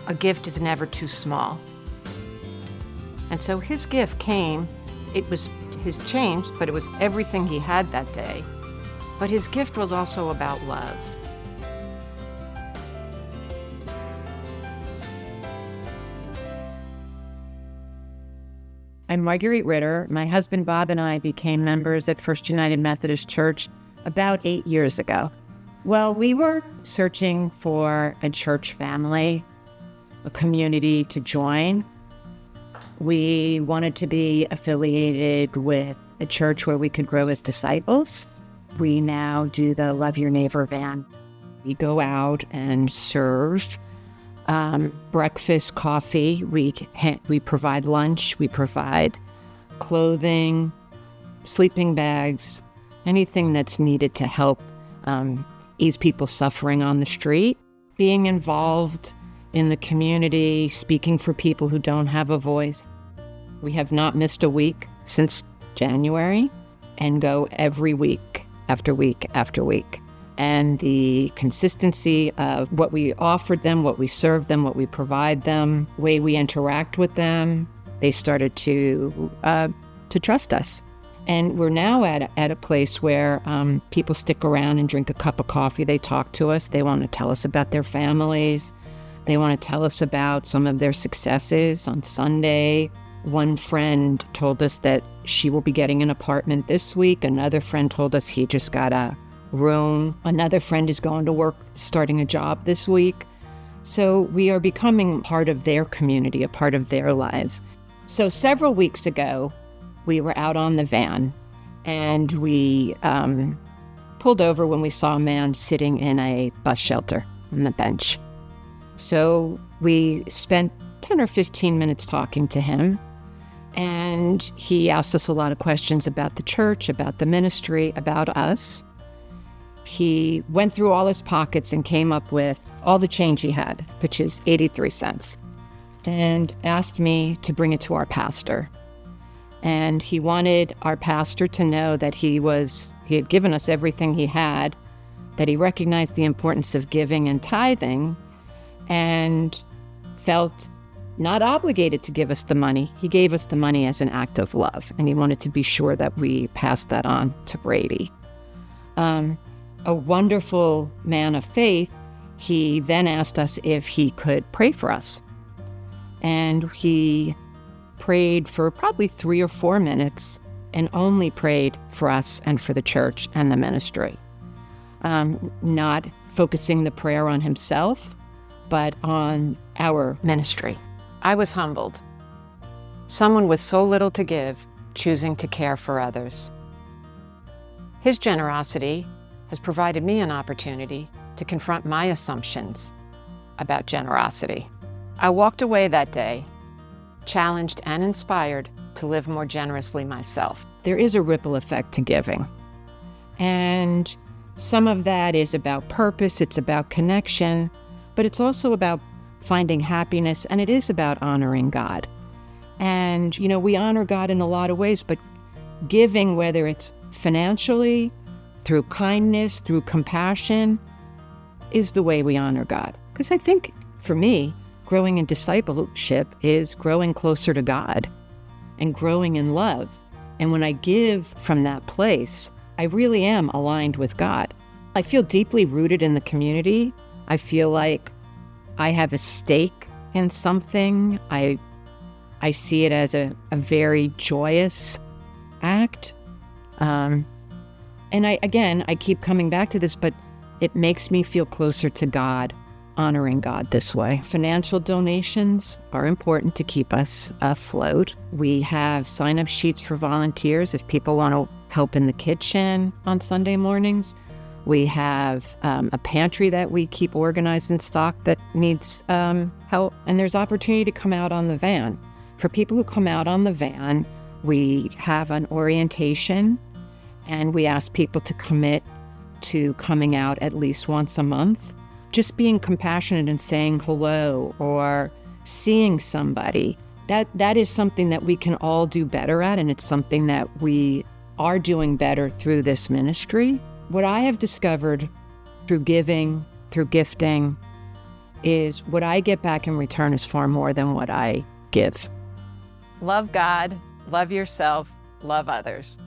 a gift is never too small. And so his gift came, it was his change, but it was everything he had that day. But his gift was also about love. I'm Marguerite Ritter. My husband Bob and I became members at First United Methodist Church about 8 years ago. Well, we were searching for a church family, a community to join. We wanted to be affiliated with a church where we could grow as disciples. We now do the Love Your Neighbor van. We go out and serve breakfast, coffee. We provide lunch. We provide clothing, sleeping bags, anything that's needed to help ease people suffering on the street. Being involved in the community, speaking for people who don't have a voice. We have not missed a week since January and go every week after week after week. And the consistency of what we offered them, what we serve them, what we provide them, the way we interact with them, they started to trust us. And we're now at a place where people stick around and drink a cup of coffee. They talk to us. They want to tell us about their families. They want to tell us about some of their successes. On Sunday, one friend told us that she will be getting an apartment this week. Another friend told us he just got a room. Another friend is going to work, starting a job this week. So we are becoming part of their community, a part of their lives. So several weeks ago, we were out on the van and we pulled over when we saw a man sitting in a bus shelter on the bench. So we spent 10 or 15 minutes talking to him, and he asked us a lot of questions about the church, about the ministry, about us. He went through all his pockets and came up with all the change he had, which is 83 cents, and asked me to bring it to our pastor. And he wanted our pastor to know that he had given us everything he had, that he recognized the importance of giving and tithing, and felt not obligated to give us the money. He gave us the money as an act of love, and he wanted to be sure that we passed that on to Brady. A wonderful man of faith, he then asked us if he could pray for us. And he prayed for probably 3 or 4 minutes and only prayed for us and for the church and the ministry. Not focusing the prayer on himself, but on our ministry. I was humbled. Someone with so little to give, choosing to care for others. His generosity has provided me an opportunity to confront my assumptions about generosity. I walked away that day, challenged and inspired to live more generously myself. There is a ripple effect to giving. And some of that is about purpose, it's about connection, but it's also about finding happiness, and it is about honoring God. And, we honor God in a lot of ways, but giving, whether it's financially, through kindness, through compassion, is the way we honor God. Because I think, for me, growing in discipleship is growing closer to God and growing in love. And when I give from that place, I really am aligned with God. I feel deeply rooted in the community. I feel like I have a stake in something. I see it as a very joyous act. And I keep coming back to this, but it makes me feel closer to God, honoring God this way. Financial donations are important to keep us afloat. We have sign-up sheets for volunteers if people want to help in the kitchen on Sunday mornings. We have a pantry that we keep organized and stocked that needs help. And there's opportunity to come out on the van. For people who come out on the van, we have an orientation, and we ask people to commit to coming out at least once a month. Just being compassionate and saying hello or seeing somebody, that is something that we can all do better at, and it's something that we are doing better through this ministry. What I have discovered through giving, through gifting, is what I get back in return is far more than what I give. Love God, love yourself, love others.